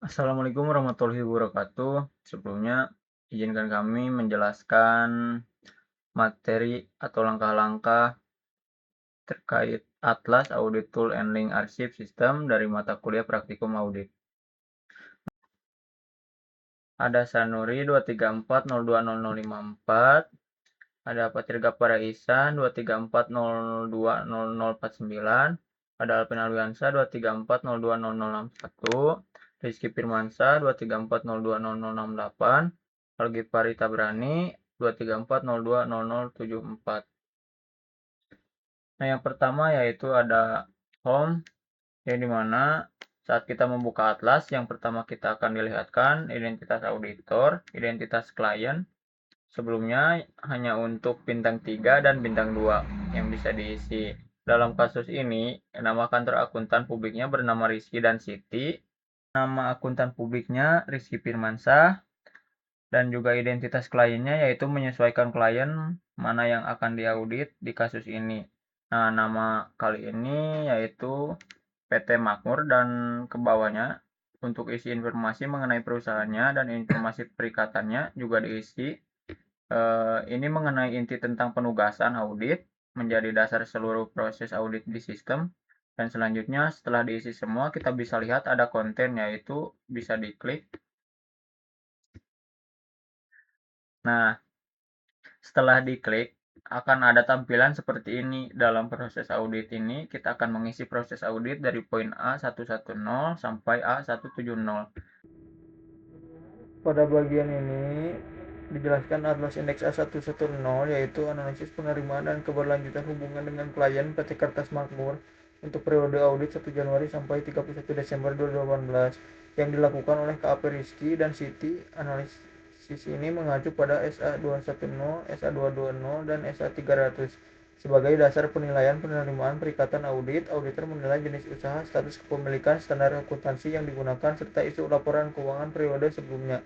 Assalamualaikum warahmatullahi wabarakatuh. Sebelumnya, izinkan kami menjelaskan materi atau langkah-langkah terkait Atlas Audit Tool and Link Archive System dari mata kuliah Praktikum Audit. Ada Sanuri 234020054, ada Patri Gapara Ihsan 234020049, ada Alvin Alwiansa 234020061, Rizky Firmansyah 234020068, Algifari Tabrani 234020074. Nah, yang pertama yaitu ada home, yang dimana saat kita membuka atlas, yang pertama kita akan dilihatkan identitas auditor, identitas klien. Sebelumnya hanya untuk bintang 3 dan bintang 2 yang bisa diisi. Dalam kasus ini, nama kantor akuntan publiknya bernama Rizky dan Siti. Nama akuntan publiknya Rizky Firmansyah. Dan juga identitas kliennya yaitu menyesuaikan klien mana yang akan diaudit di kasus ini. Nah, nama kali ini yaitu PT Makmur dan ke bawahnya untuk isi informasi mengenai perusahaannya dan informasi perikatannya juga diisi. Ini mengenai inti tentang penugasan audit menjadi dasar seluruh proses audit di sistem. Dan selanjutnya setelah diisi semua kita bisa lihat ada konten yaitu bisa diklik. Nah, setelah diklik akan ada tampilan seperti ini. Dalam proses audit ini kita akan mengisi proses audit dari poin A110 sampai A170. Pada bagian ini dijelaskan Atlas Indeks A110 yaitu analisis penerimaan dan keberlanjutan hubungan dengan klien PT Kertas Makmur untuk periode audit 1 Januari sampai 31 Desember 2018 yang dilakukan oleh KAP Rizky dan Siti. Analisis ini mengacu pada SA210, SA220, dan SA300 sebagai dasar penilaian penerimaan perikatan audit. Auditor menilai jenis usaha, status kepemilikan, standar akuntansi yang digunakan, serta isu laporan keuangan periode sebelumnya.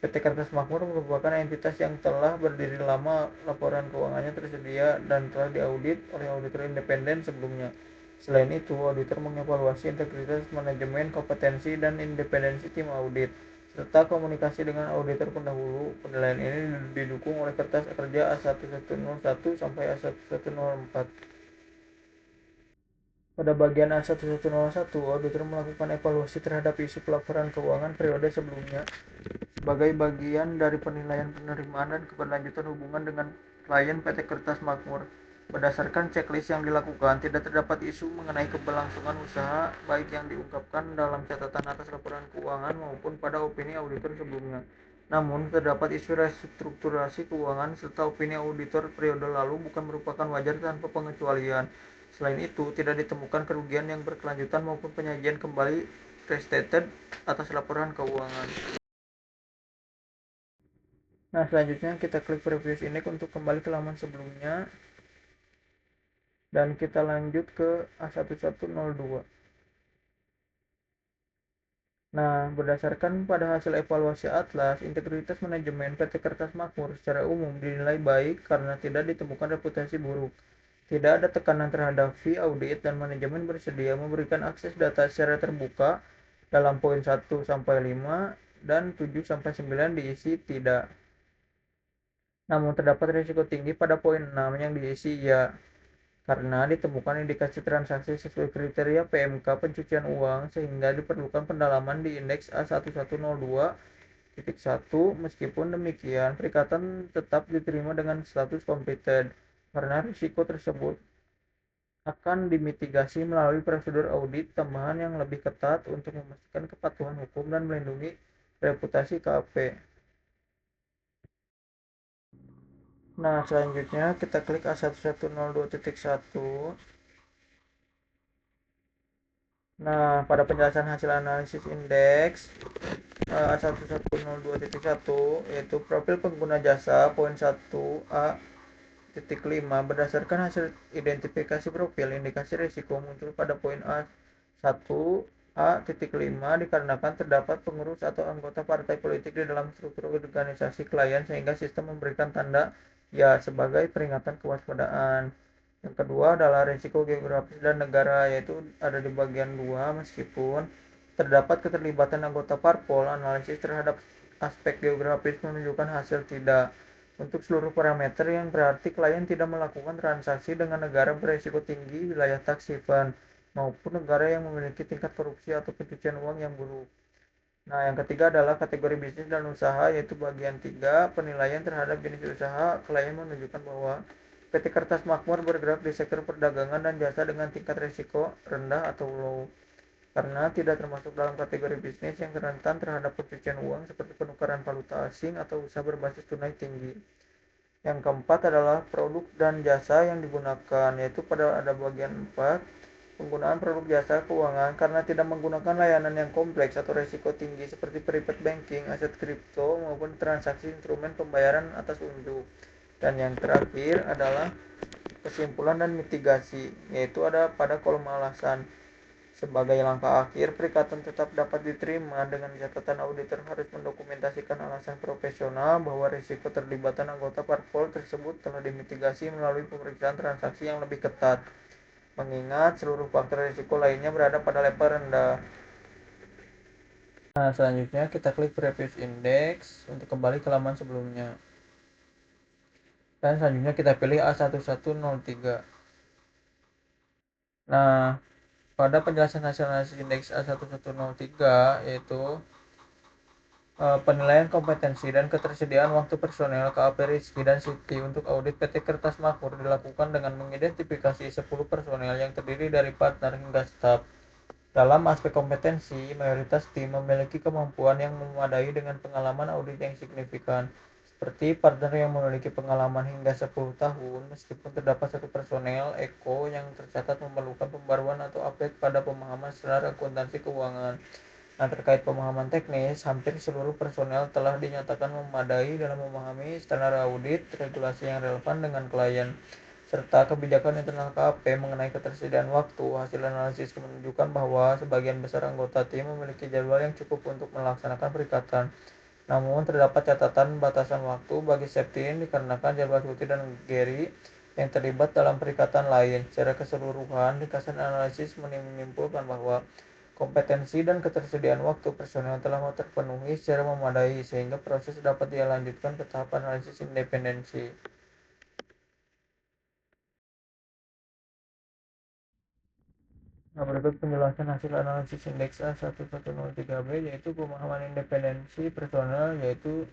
PT Kertas Makmur merupakan entitas yang telah berdiri lama, laporan keuangannya tersedia dan telah diaudit oleh auditor independen sebelumnya. Selain itu, auditor mengevaluasi integritas manajemen, kompetensi, dan independensi tim audit, serta komunikasi dengan auditor pendahulu. Penilaian ini didukung oleh kertas kerja A1101 sampai A1104. Pada bagian A1101, auditor melakukan evaluasi terhadap isu pelaporan keuangan periode sebelumnya sebagai bagian dari penilaian penerimaan dan keberlanjutan hubungan dengan klien PT Kertas Makmur. Berdasarkan checklist yang dilakukan, tidak terdapat isu mengenai keberlangsungan usaha, baik yang diungkapkan dalam catatan atas laporan keuangan maupun pada opini auditor sebelumnya. Namun, terdapat isu restrukturasi keuangan serta opini auditor periode lalu bukan merupakan wajar tanpa pengecualian. Selain itu, tidak ditemukan kerugian yang berkelanjutan maupun penyajian kembali restated atas laporan keuangan. Nah, selanjutnya kita klik previous index untuk kembali ke halaman sebelumnya dan kita lanjut ke A1102. Nah, berdasarkan pada hasil evaluasi Atlas, integritas manajemen PT Kertas Makmur secara umum dinilai baik karena tidak ditemukan reputasi buruk. Tidak ada tekanan terhadap fee audit dan manajemen bersedia memberikan akses data secara terbuka dalam poin 1 sampai 5 dan 7 sampai 9 diisi tidak. Namun terdapat risiko tinggi pada poin 6 yang diisi ya, karena ditemukan indikasi transaksi sesuai kriteria PMK pencucian uang sehingga diperlukan pendalaman di indeks A1102.1. Meskipun demikian, perikatan tetap diterima dengan status completed karena risiko tersebut akan dimitigasi melalui prosedur audit tambahan yang lebih ketat untuk memastikan kepatuhan hukum dan melindungi reputasi KAP. Nah, selanjutnya kita klik A1102.1. Nah, pada penjelasan hasil analisis indeks A1102.1 yaitu profil pengguna jasa poin 1A.5 berdasarkan hasil identifikasi profil, indikasi risiko muncul pada poin A1A.5 dikarenakan terdapat pengurus atau anggota partai politik di dalam struktur organisasi klien sehingga sistem memberikan tanda ya sebagai peringatan kewaspadaan. Yang kedua adalah risiko geografis dan negara, yaitu ada di bagian 2. Meskipun terdapat keterlibatan anggota parpol, analisis terhadap aspek geografis menunjukkan hasil tidak. Untuk seluruh parameter yang berarti klien tidak melakukan transaksi dengan negara beresiko tinggi, wilayah tax haven, maupun negara yang memiliki tingkat korupsi atau pencucian uang yang buruk. Nah, yang ketiga adalah kategori bisnis dan usaha, yaitu bagian 3, penilaian terhadap jenis usaha. Klien menunjukkan bahwa PT Kertas Makmur bergerak di sektor perdagangan dan jasa dengan tingkat risiko rendah atau low, karena tidak termasuk dalam kategori bisnis yang rentan terhadap pencucian uang seperti penukaran valuta asing atau usaha berbasis tunai tinggi. Yang keempat adalah produk dan jasa yang digunakan, yaitu pada ada bagian 4, penggunaan produk jasa keuangan karena tidak menggunakan layanan yang kompleks atau risiko tinggi seperti private banking, aset kripto, maupun transaksi instrumen pembayaran atas unjuk. Dan yang terakhir adalah kesimpulan dan mitigasi, yaitu ada pada kolom alasan. Sebagai langkah akhir, perikatan tetap dapat diterima dengan catatan auditor harus mendokumentasikan alasan profesional bahwa risiko terlibatan anggota parpol tersebut telah dimitigasi melalui pemeriksaan transaksi yang lebih ketat, mengingat seluruh faktor risiko lainnya berada pada level rendah. Nah, selanjutnya kita klik previous index untuk kembali ke halaman sebelumnya. Dan selanjutnya kita pilih A1103. Nah, pada penjelasan hasil analisis indeks A1103, yaitu penilaian kompetensi dan ketersediaan waktu personel KAP Rizky dan Siti untuk audit PT Kertas Makmur dilakukan dengan mengidentifikasi 10 personel yang terdiri dari partner hingga staf. Dalam aspek kompetensi, mayoritas tim memiliki kemampuan yang memadai dengan pengalaman audit yang signifikan, seperti partner yang memiliki pengalaman hingga 10 tahun, meskipun terdapat satu personel Eko yang tercatat memerlukan pembaruan atau update pada pemahaman standar akuntansi keuangan. Nah, terkait pemahaman teknis, hampir seluruh personel telah dinyatakan memadai dalam memahami standar audit, regulasi yang relevan dengan klien, serta kebijakan internal KAP mengenai ketersediaan waktu. Hasil analisis menunjukkan bahwa sebagian besar anggota tim memiliki jadwal yang cukup untuk melaksanakan perikatan. Namun, terdapat catatan batasan waktu bagi Septin dikarenakan jadwal cuti dan Gary yang terlibat dalam perikatan lain. Secara keseluruhan, ringkasan analisis menyimpulkan bahwa kompetensi dan ketersediaan waktu personel telah terpenuhi secara memadai sehingga proses dapat dilanjutkan ke tahap analisis independensi. Nah, berikut penjelasan hasil analisis indeks A1103B, yaitu pemahaman independensi personel, yaitu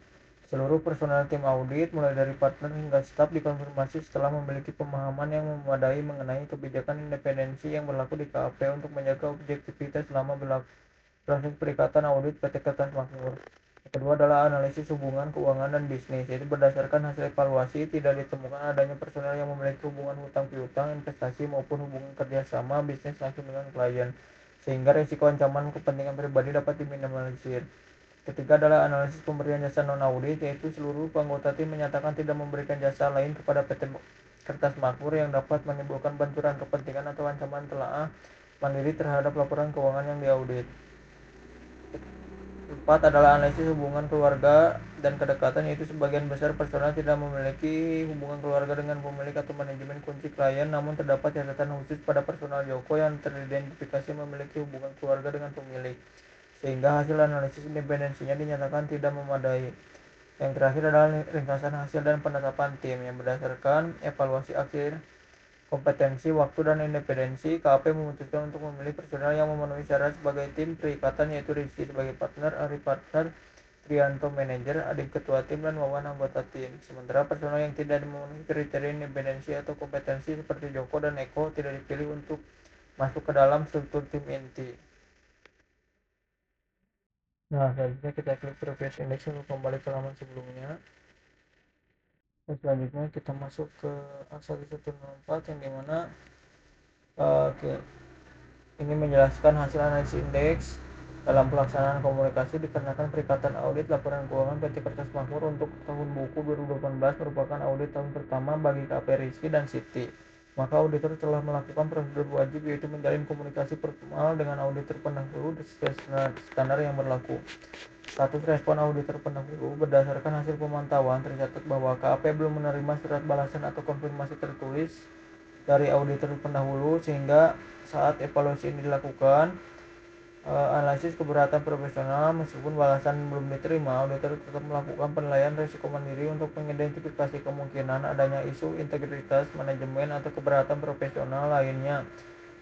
seluruh personel tim audit mulai dari partner hingga staf dikonfirmasi setelah memiliki pemahaman yang memadai mengenai kebijakan independensi yang berlaku di KAP untuk menjaga objektivitas selama proses perikatan audit PT Kertas Makmur. Yang kedua adalah analisis hubungan keuangan dan bisnis, yaitu berdasarkan hasil evaluasi tidak ditemukan adanya personel yang memiliki hubungan hutang piutang, investasi maupun hubungan kerjasama bisnis langsung dengan klien, sehingga risiko ancaman kepentingan pribadi dapat diminimalisir. Ketiga adalah analisis pemberian jasa non-audit, yaitu seluruh anggota tim menyatakan tidak memberikan jasa lain kepada PT Kertas Makmur yang dapat menimbulkan benturan kepentingan atau ancaman telaah mandiri terhadap laporan keuangan yang diaudit. 4 adalah analisis hubungan keluarga dan kedekatan, yaitu sebagian besar personel tidak memiliki hubungan keluarga dengan pemilik atau manajemen kunci klien, namun terdapat catatan khusus pada personel Joko yang teridentifikasi memiliki hubungan keluarga dengan pemilik, sehingga hasil analisis independensinya dinyatakan tidak memadai. Yang terakhir adalah ringkasan hasil dan penetapan tim yang berdasarkan evaluasi akhir kompetensi, waktu, dan independensi. KAP memutuskan untuk memilih personel yang memenuhi syarat sebagai tim perikatan, yaitu Rizky sebagai partner, Ari partner, Trianto manajer, Adib ketua tim, dan Wawan anggota tim. Sementara personel yang tidak memenuhi kriteria independensi atau kompetensi seperti Joko dan Eko tidak dipilih untuk masuk ke dalam struktur tim inti. Nah, selanjutnya kita klik previous index untuk kembali ke halaman sebelumnya. Dan selanjutnya kita masuk ke A1104 yang dimana ini menjelaskan hasil analisis indeks dalam pelaksanaan komunikasi dikarenakan perikatan audit laporan keuangan PT Kertas Makmur untuk tahun buku 2018 merupakan audit tahun pertama bagi KAP Rizky dan Siti. Maka auditor telah melakukan prosedur wajib, yaitu menjalin komunikasi formal dengan auditor pendahulu sesuai standar yang berlaku. Status respon auditor pendahulu berdasarkan hasil pemantauan tercatat bahwa KAP belum menerima surat balasan atau konfirmasi tertulis dari auditor pendahulu, sehingga saat evaluasi ini dilakukan, Analisis keberatan profesional. Meskipun balasan belum diterima, auditor tetap melakukan penilaian risiko mandiri untuk mengidentifikasi kemungkinan adanya isu integritas manajemen atau keberatan profesional lainnya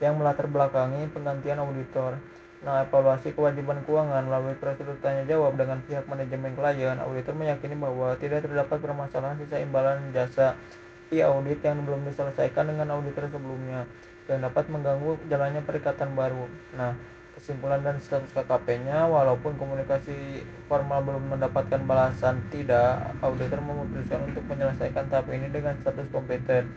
yang melatar belakangi penggantian auditor. Nah, evaluasi kewajiban keuangan melalui prosedur tanya jawab dengan pihak manajemen klien, auditor meyakini bahwa tidak terdapat permasalahan sisa imbalan jasa audit yang belum diselesaikan dengan auditor sebelumnya yang dapat mengganggu jalannya perikatan baru. Nah, kesimpulan dan status KKP-nya, walaupun komunikasi formal belum mendapatkan balasan tidak, auditor memutuskan untuk menyelesaikan tahap ini dengan status kompeten.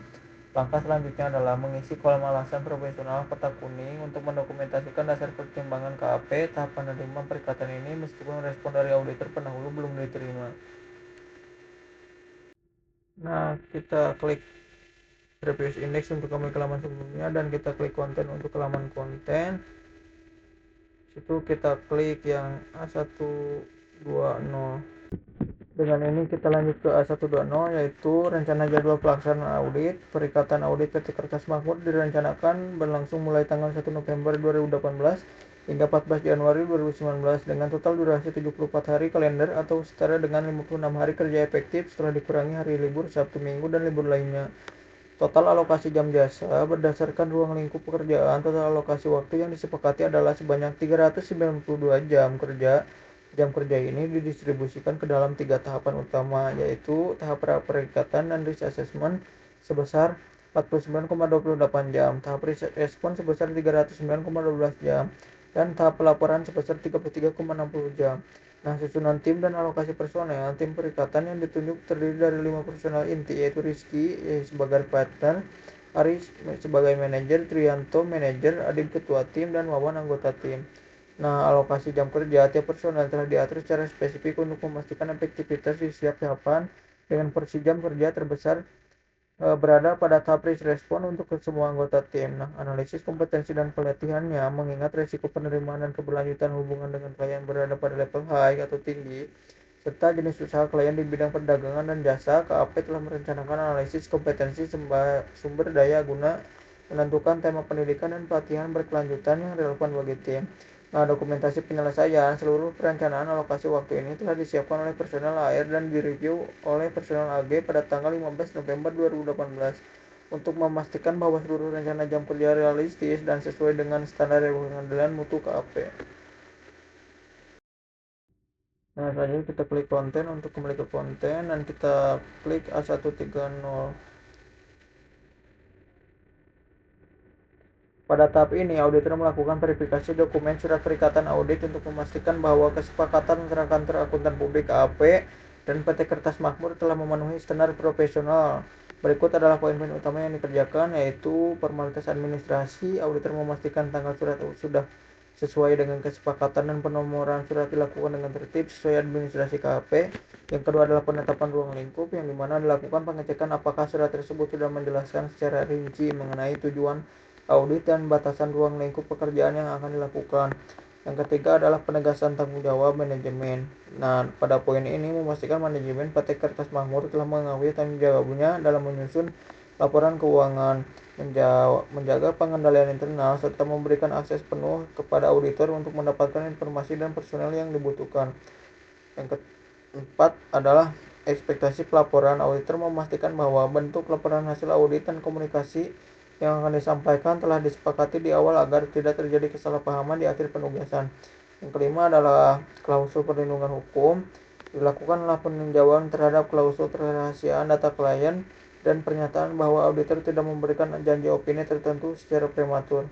Langkah selanjutnya adalah mengisi kolom alasan profesional kotak kuning untuk mendokumentasikan dasar pertimbangan KAP tahap penerima perikatan ini meskipun respon dari auditor pendahulu belum diterima. Nah, kita klik previous index untuk kembali ke halaman sebelumnya dan kita klik konten untuk halaman konten. Situ kita klik yang A120. Dengan ini kita lanjut ke A120, yaitu rencana jadwal pelaksanaan audit. Perikatan audit PT Kertas Makmur direncanakan berlangsung mulai tanggal 1 November 2018 hingga 14 Januari 2019 dengan total durasi 74 hari kalender atau setara dengan 56 hari kerja efektif setelah dikurangi hari libur Sabtu Minggu dan libur lainnya. Total alokasi jam jasa berdasarkan ruang lingkup pekerjaan. Total alokasi waktu yang disepakati adalah sebanyak 392 jam kerja. Jam kerja ini didistribusikan ke dalam 3 tahapan utama, yaitu tahap perikatan dan risk assessment sebesar 49,28 jam, tahap risk respon sebesar 309,12 jam, dan tahap pelaporan sebesar 33,60 jam. Nah, susunan tim dan alokasi personel. Tim perikatan yang ditunjuk terdiri dari 5 personel inti, yaitu Rizky sebagai partner, Aris sebagai manajer, Trianto manajer, Adib ketua tim, dan Wawan anggota tim. Nah, alokasi jam kerja tiap personel telah diatur secara spesifik untuk memastikan efektivitas di setiap tahapan dengan porsi jam kerja terbesar berada pada tahap risk respon untuk semua anggota tim. Nah, analisis kompetensi dan pelatihannya mengingat risiko penerimaan dan keberlanjutan hubungan dengan klien berada pada level high atau tinggi, serta jenis usaha klien di bidang perdagangan dan jasa. KAP telah merencanakan analisis kompetensi sumber daya guna menentukan tema pendidikan dan pelatihan berkelanjutan yang relevan bagi tim. Nah, dokumentasi penyelesaian seluruh perencanaan alokasi waktu ini telah disiapkan oleh personel AR dan direview oleh personel AG pada tanggal 15 November 2018 untuk memastikan bahwa seluruh rencana jam kerja realistis dan sesuai dengan standar pengadilan mutu KAP. Nah, selanjutnya kita klik konten untuk kembali ke konten dan kita klik A130. Pada tahap ini, auditor melakukan verifikasi dokumen surat perikatan audit untuk memastikan bahwa kesepakatan antara kantor akuntan publik KAP dan PT Kertas Makmur telah memenuhi standar profesional. Berikut adalah poin-poin utama yang dikerjakan, yaitu formalitas administrasi. Auditor memastikan tanggal surat sudah sesuai dengan kesepakatan dan penomoran surat dilakukan dengan tertib sesuai administrasi KAP. Yang kedua adalah penetapan ruang lingkup, yang dimana dilakukan pengecekan apakah surat tersebut sudah menjelaskan secara rinci mengenai tujuan audit dan batasan ruang lingkup pekerjaan yang akan dilakukan. Yang ketiga adalah penegasan tanggung jawab manajemen. Nah, pada poin ini memastikan manajemen PT Kertas Makmur telah mengakui tanggung jawabnya dalam menyusun laporan keuangan, menjaga pengendalian internal, serta memberikan akses penuh kepada auditor untuk mendapatkan informasi dan personel yang dibutuhkan. Yang keempat adalah ekspektasi pelaporan. Auditor memastikan bahwa bentuk laporan hasil audit dan komunikasi yang akan disampaikan telah disepakati di awal agar tidak terjadi kesalahpahaman di akhir penugasan. Yang kelima adalah klausul perlindungan hukum. Dilakukanlah peninjauan terhadap klausul kerahasiaan data klien dan pernyataan bahwa auditor tidak memberikan janji opini tertentu secara prematur.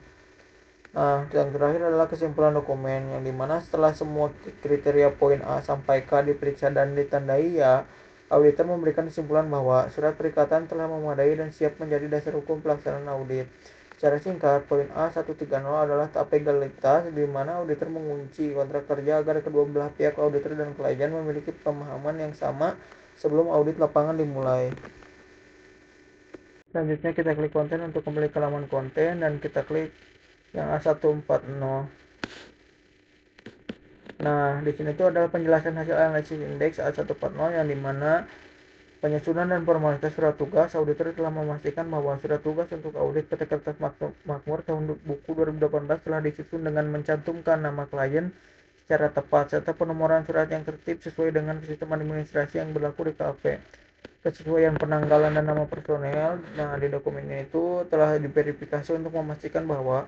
Nah, yang terakhir adalah kesimpulan dokumen, yang dimana setelah semua kriteria poin A sampai K diperiksa dan ditandai ya, auditor memberikan kesimpulan bahwa surat perikatan telah memadai dan siap menjadi dasar hukum pelaksanaan audit. Secara singkat, poin A130 adalah tahap legalitas, di mana auditor mengunci kontrak kerja agar kedua belah pihak auditor dan klien memiliki pemahaman yang sama sebelum audit lapangan dimulai. Selanjutnya kita klik konten untuk kembali ke halaman konten dan kita klik yang A140. Nah, di sini itu adalah penjelasan hasil analisis indeks A140 yang dimana Penyusunan dan formalitas surat tugas, auditor telah memastikan bahwa surat tugas untuk audit PT Kertas Makmur tahun buku 2018 telah disusun dengan mencantumkan nama klien secara tepat serta penomoran surat yang tertib sesuai dengan sistem administrasi yang berlaku di KAP. Kesesuaian penanggalan dan nama personel. Nah, di dokumen itu telah diverifikasi untuk memastikan bahwa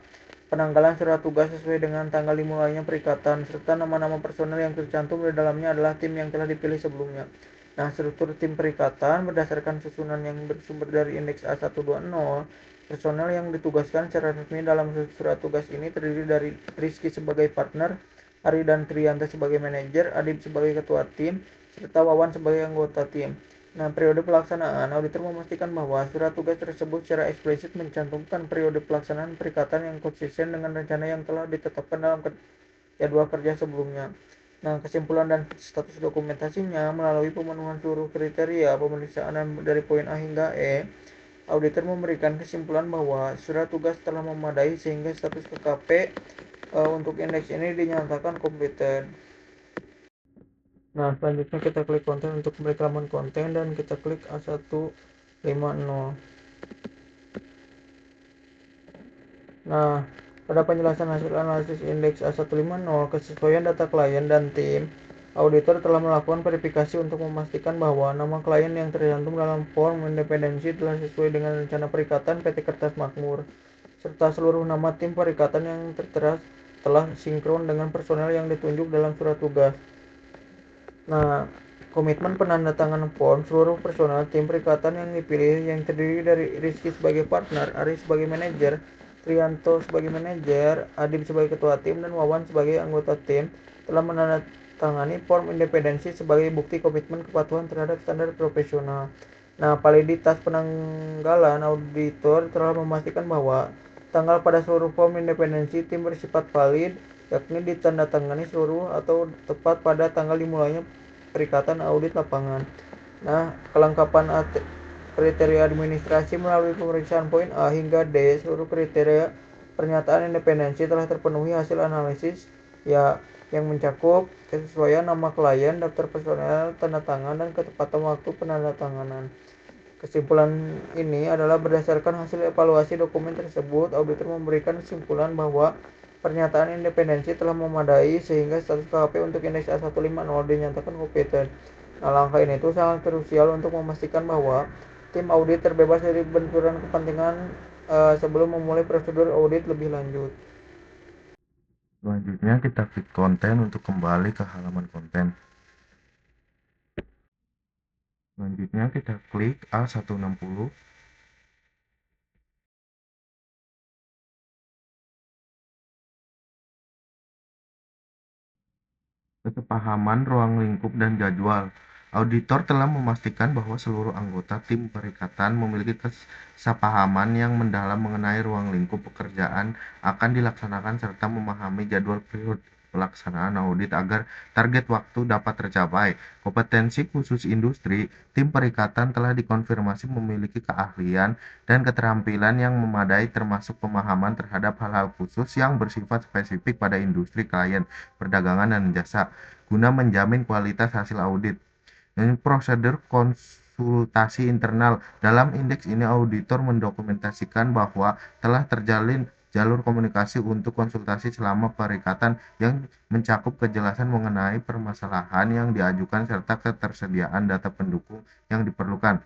penanggalan surat tugas sesuai dengan tanggal dimulainya perikatan serta nama-nama personel yang tercantum di dalamnya adalah tim yang telah dipilih sebelumnya. Nah, struktur tim perikatan berdasarkan susunan yang bersumber dari indeks A120. Personel yang ditugaskan secara resmi dalam surat tugas ini terdiri dari Rizky sebagai partner, Ari dan Trianta sebagai manajer, Adib sebagai ketua tim, serta Wawan sebagai anggota tim. Nah, periode pelaksanaan, auditor memastikan bahwa surat tugas tersebut secara eksplisit mencantumkan periode pelaksanaan perikatan yang konsisten dengan rencana yang telah ditetapkan dalam jadwal kerja sebelumnya. Nah, kesimpulan dan status dokumentasinya melalui pemenuhan seluruh kriteria pemeriksaan dari poin A hingga E, auditor memberikan kesimpulan bahwa surat tugas telah memadai sehingga status KKP untuk indeks ini dinyatakan kompeten. Nah, selanjutnya kita klik konten untuk rekaman konten dan kita klik A150. Nah, pada penjelasan hasil analisis indeks A150, kesesuaian data klien dan tim, auditor telah melakukan verifikasi untuk memastikan bahwa nama klien yang tercantum dalam form independensi telah sesuai dengan rencana perikatan PT Kertas Makmur, serta seluruh nama tim perikatan yang tertera telah sinkron dengan personel yang ditunjuk dalam surat tugas. Nah, komitmen penandatanganan form seluruh personel tim perikatan yang dipilih yang terdiri dari Rizky sebagai partner, Aris sebagai manajer, Trianto sebagai manajer, Adib sebagai ketua tim, dan Wawan sebagai anggota tim telah menandatangani form independensi sebagai bukti komitmen kepatuhan terhadap standar profesional. Nah, validitas penanggalan auditor telah memastikan bahwa tanggal pada seluruh form independensi tim bersifat valid, yakni ditandatangani seluruh atau tepat pada tanggal dimulainya perikatan audit lapangan. Nah, kelengkapan kriteria administrasi melalui pemeriksaan poin A hingga D, seluruh kriteria pernyataan independensi telah terpenuhi hasil analisis ya yang mencakup kesesuaian nama klien, daftar personel, tanda tangan, dan ketepatan waktu penandatanganan. Kesimpulan ini adalah berdasarkan hasil evaluasi dokumen tersebut, auditor memberikan kesimpulan bahwa pernyataan independensi telah memadai sehingga status KKP untuk indeks A150 dinyatakan kompeten. Nah, langkah ini itu sangat krusial untuk memastikan bahwa tim audit terbebas dari benturan kepentingan sebelum memulai prosedur audit lebih lanjut. Selanjutnya kita klik konten untuk kembali ke halaman konten. Selanjutnya kita klik A160. Kesepahaman ruang lingkup dan jadwal. Auditor telah memastikan bahwa seluruh anggota tim perikatan memiliki kesepahaman yang mendalam mengenai ruang lingkup pekerjaan akan dilaksanakan serta memahami jadwal pelaksanaan audit agar target waktu dapat tercapai. Kompetensi khusus industri, tim perikatan telah dikonfirmasi memiliki keahlian dan keterampilan yang memadai termasuk pemahaman terhadap hal-hal khusus yang bersifat spesifik pada industri klien, perdagangan, dan jasa, guna menjamin kualitas hasil audit. Dan prosedur konsultasi internal. Dalam indeks ini auditor mendokumentasikan bahwa telah terjalin jalur komunikasi untuk konsultasi selama perikatan yang mencakup kejelasan mengenai permasalahan yang diajukan serta ketersediaan data pendukung yang diperlukan.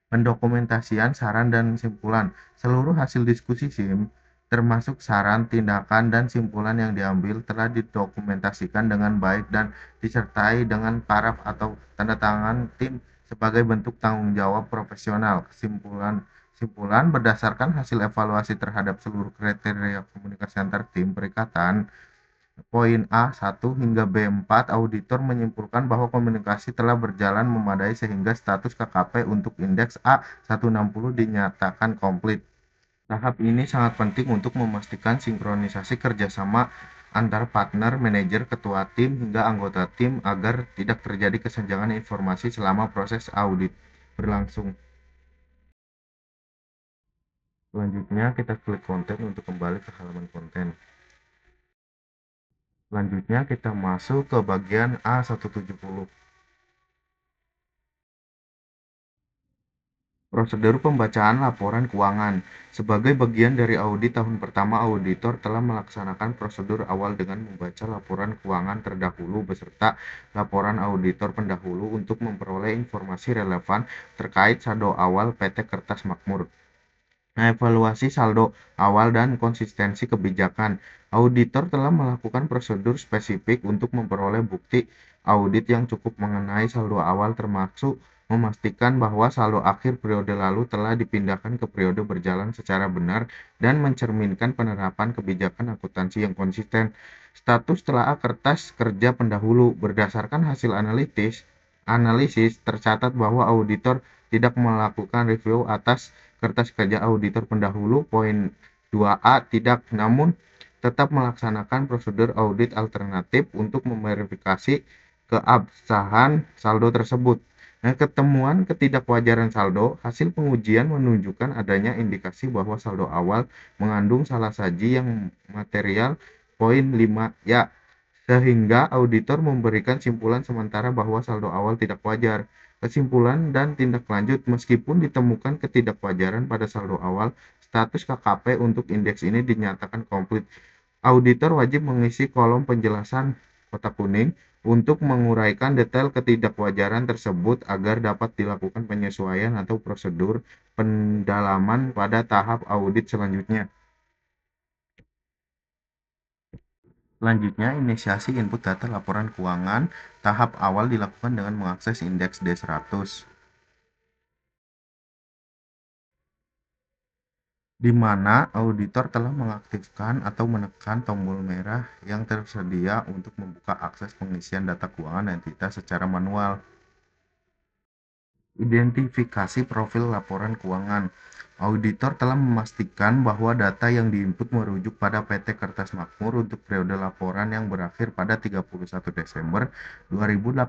Pendokumentasian saran dan simpulan. Seluruh hasil diskusi SIM, termasuk saran, tindakan, dan simpulan yang diambil telah didokumentasikan dengan baik dan disertai dengan paraf atau tanda tangan tim sebagai bentuk tanggung jawab profesional. Simpulan berdasarkan hasil evaluasi terhadap seluruh kriteria komunikasi antar tim perikatan. Poin A1 hingga B4, auditor menyimpulkan bahwa komunikasi telah berjalan memadai sehingga status KKP untuk indeks A160 dinyatakan komplit. Tahap ini sangat penting untuk memastikan sinkronisasi kerjasama antar partner, manajer, ketua tim, hingga anggota tim agar tidak terjadi kesenjangan informasi selama proses audit berlangsung. Selanjutnya kita klik konten untuk kembali ke halaman konten. Selanjutnya kita masuk ke bagian A170. Prosedur pembacaan laporan keuangan. Sebagai bagian dari audit tahun pertama, auditor telah melaksanakan prosedur awal dengan membaca laporan keuangan terdahulu beserta laporan auditor pendahulu untuk memperoleh informasi relevan terkait saldo awal PT Kertas Makmur. Evaluasi saldo awal dan konsistensi kebijakan. Auditor telah melakukan prosedur spesifik untuk memperoleh bukti audit yang cukup mengenai saldo awal, termasuk memastikan bahwa saldo akhir periode lalu telah dipindahkan ke periode berjalan secara benar dan mencerminkan penerapan kebijakan akuntansi yang konsisten. Status telaah kertas kerja pendahulu. Berdasarkan hasil analisis tercatat bahwa auditor tidak melakukan review atas kertas kerja auditor pendahulu. Poin 2A tidak, namun tetap melaksanakan prosedur audit alternatif untuk memverifikasi keabsahan saldo tersebut. Nah, ketemuan ketidakwajaran saldo. Hasil pengujian menunjukkan adanya indikasi bahwa saldo awal mengandung salah saji yang material. Poin 5 ya, sehingga auditor memberikan simpulan sementara bahwa saldo awal tidak wajar. Kesimpulan dan tindak lanjut. Meskipun ditemukan ketidakwajaran pada saldo awal, status KKP untuk indeks ini dinyatakan komplit. Auditor wajib mengisi kolom penjelasan kotak kuning untuk menguraikan detail ketidakwajaran tersebut agar dapat dilakukan penyesuaian atau prosedur pendalaman pada tahap audit selanjutnya. Selanjutnya, inisiasi input data laporan keuangan. Tahap awal dilakukan dengan mengakses indeks D100, di mana auditor telah mengaktifkan atau menekan tombol merah yang tersedia untuk membuka akses pengisian data keuangan entitas secara manual. Identifikasi profil laporan keuangan. Auditor telah memastikan bahwa data yang diinput merujuk pada PT Kertas Makmur untuk periode laporan yang berakhir pada 31 Desember 2018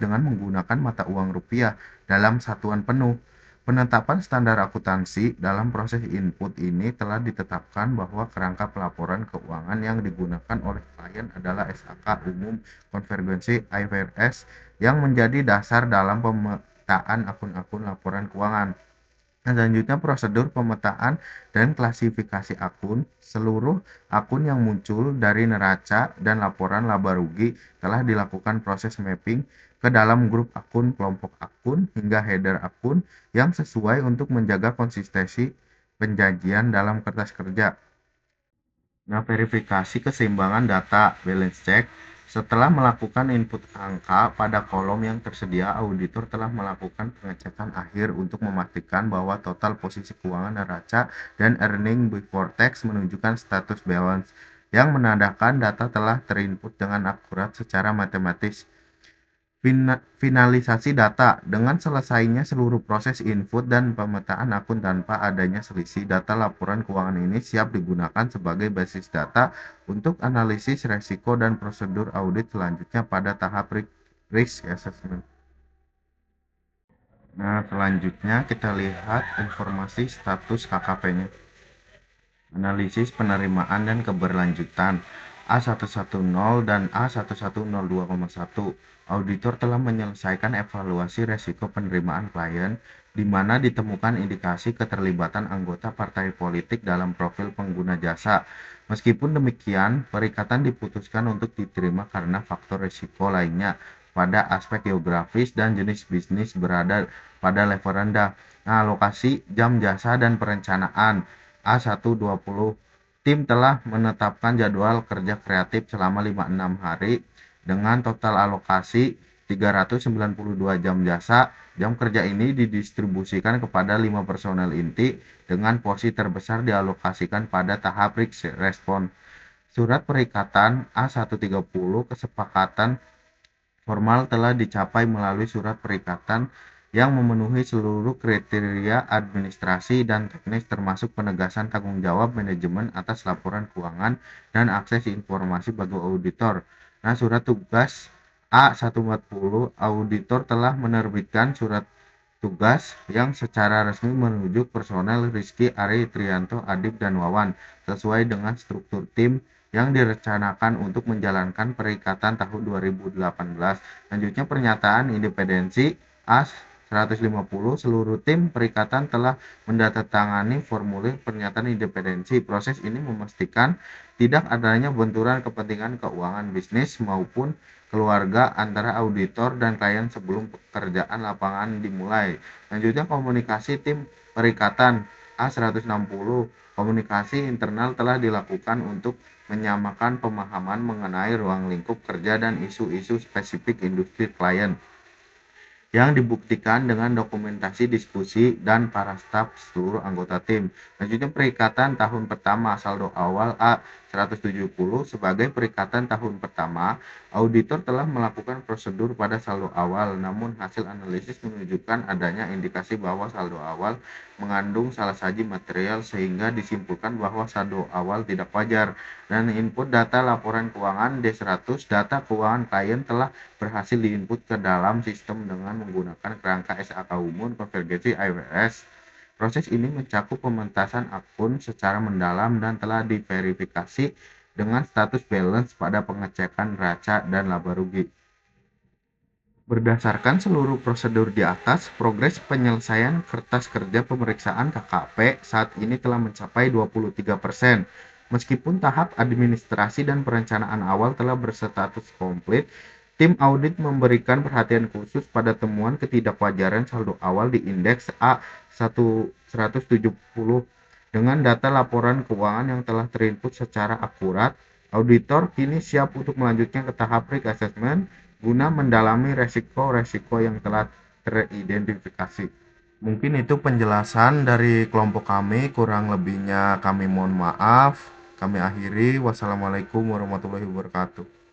dengan menggunakan mata uang rupiah dalam satuan penuh. Penetapan standar akuntansi. Dalam proses input ini telah ditetapkan bahwa kerangka pelaporan keuangan yang digunakan oleh klien adalah SAK umum konvergensi IFRS yang menjadi dasar dalam pemetaan akun-akun laporan keuangan. Selanjutnya, prosedur pemetaan dan klasifikasi akun. Seluruh akun yang muncul dari neraca dan laporan laba rugi telah dilakukan proses mapping ke dalam grup akun, kelompok akun, hingga header akun yang sesuai untuk menjaga konsistensi penjanjian dalam kertas kerja. Nah, verifikasi keseimbangan data balance check. Setelah melakukan input angka pada kolom yang tersedia, auditor telah melakukan pengecekan akhir untuk memastikan bahwa total posisi keuangan neraca dan earning before tax menunjukkan status balance, yang menandakan data telah terinput dengan akurat secara matematis. Finalisasi data. Dengan selesainya seluruh proses input dan pemetaan akun tanpa adanya selisih, data laporan keuangan ini siap digunakan sebagai basis data untuk analisis resiko dan prosedur audit selanjutnya pada tahap risk assessment. Nah, selanjutnya kita lihat informasi status KKP-nya. Analisis penerimaan dan keberlanjutan. A110 dan A1102,1. Auditor telah menyelesaikan evaluasi resiko penerimaan klien, di mana ditemukan indikasi keterlibatan anggota partai politik dalam profil pengguna jasa. Meskipun demikian, perikatan diputuskan untuk diterima karena faktor risiko lainnya pada aspek geografis dan jenis bisnis berada pada level rendah. Nah, alokasi jam jasa dan perencanaan. A120. Tim telah menetapkan jadwal kerja kreatif selama 56 hari dengan total alokasi 392 jam jasa. Jam kerja ini didistribusikan kepada 5 personel inti dengan porsi terbesar dialokasikan pada tahap risk response. Surat perikatan A130. Kesepakatan formal telah dicapai melalui surat perikatan yang memenuhi seluruh kriteria administrasi dan teknis, termasuk penegasan tanggung jawab manajemen atas laporan keuangan dan akses informasi bagi auditor. Nah, surat tugas A140. Auditor telah menerbitkan surat tugas yang secara resmi menunjuk personel Rizky, Ari, Trianto, Adib, dan Wawan sesuai dengan struktur tim yang direncanakan untuk menjalankan perikatan tahun 2018. Selanjutnya, pernyataan independensi. 150, seluruh tim perikatan telah mendatangani formulir pernyataan independensi. Proses ini memastikan tidak adanya benturan kepentingan keuangan bisnis maupun keluarga antara auditor dan klien sebelum pekerjaan lapangan dimulai. Selanjutnya, komunikasi tim perikatan. A160, komunikasi internal telah dilakukan untuk menyamakan pemahaman mengenai ruang lingkup kerja dan isu-isu spesifik industri klien, yang dibuktikan dengan dokumentasi diskusi dan para staf seluruh anggota tim. Selanjutnya, perikatan tahun pertama saldo awal A170. Sebagai perikatan tahun pertama, auditor telah melakukan prosedur pada saldo awal, namun hasil analisis menunjukkan adanya indikasi bahwa saldo awal mengandung salah-saji material sehingga disimpulkan bahwa saldo awal tidak wajar. Dan input data laporan keuangan D100, data keuangan klien telah berhasil diinput ke dalam sistem dengan menggunakan kerangka SAK umum konvergensi IFRS. Proses ini mencakup pementasan akun secara mendalam dan telah diverifikasi dengan status balance pada pengecekan neraca dan laba rugi. Berdasarkan seluruh prosedur di atas, progres penyelesaian kertas kerja pemeriksaan KKP saat ini telah mencapai 23%. Meskipun tahap administrasi dan perencanaan awal telah berstatus komplit, tim audit memberikan perhatian khusus pada temuan ketidakwajaran saldo awal di indeks A170. Dengan data laporan keuangan yang telah terinput secara akurat, auditor kini siap untuk melanjutkan ke tahap risk assessment guna mendalami resiko-resiko yang telah teridentifikasi. Mungkin itu penjelasan dari kelompok kami, kurang lebihnya kami mohon maaf. Kami akhiri. Wassalamualaikum warahmatullahi wabarakatuh.